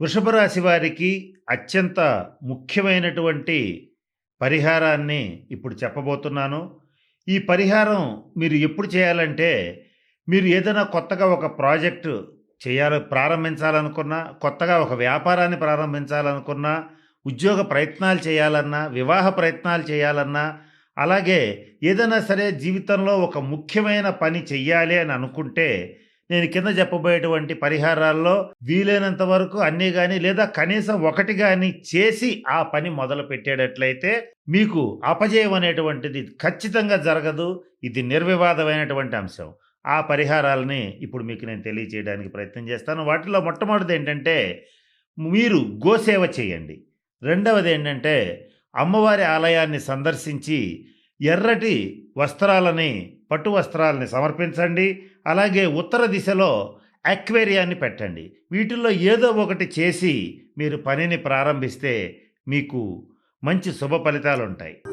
వృషభ రాశి వారికి అత్యంత ముఖ్యమైనటువంటి పరిహారాన్ని ఇప్పుడు చెప్పబోతున్నాను. ఈ పరిహారం మీరు ఎప్పుడు చేయాలంటే, మీరు ఏదైనా కొత్తగా ఒక ప్రాజెక్టు ప్రారంభించాలనుకున్నా, కొత్తగా ఒక వ్యాపారాన్ని ప్రారంభించాలనుకున్నా, ఉద్యోగ ప్రయత్నాలు చేయాలన్నా, వివాహ ప్రయత్నాలు చేయాలన్నా, అలాగే ఏదైనా సరే జీవితంలో ఒక ముఖ్యమైన పని చెయ్యాలి అని అనుకుంటే, నేను కింద చెప్పబోయేటువంటి పరిహారాల్లో వీలైనంత వరకు అన్నీ గాని లేదా కనీసం ఒకటి గాని చేసి ఆ పని మొదలుపెట్టేటట్లయితే మీకు అపజయం అనేటువంటిది ఖచ్చితంగా జరగదు. ఇది నిర్వివాదమైనటువంటి అంశం. ఆ పరిహారాలని ఇప్పుడు మీకు నేను తెలియజేయడానికి ప్రయత్నం చేస్తాను. వాటిలో మొట్టమొదటిదేంటంటే, మీరు గోసేవ చేయండి. రెండవదేంటంటే, అమ్మవారి ఆలయాన్ని సందర్శించి ఎర్రటి వస్త్రాలని, పట్టు వస్త్రాలని సమర్పించండి. అలాగే ఉత్తర దిశలో అక్వేరియాన్ని పెట్టండి. వీటిల్లో ఏదో ఒకటి చేసి మీరు పనిని ప్రారంభిస్తే మీకు మంచి శుభ ఫలితాలుంటాయి.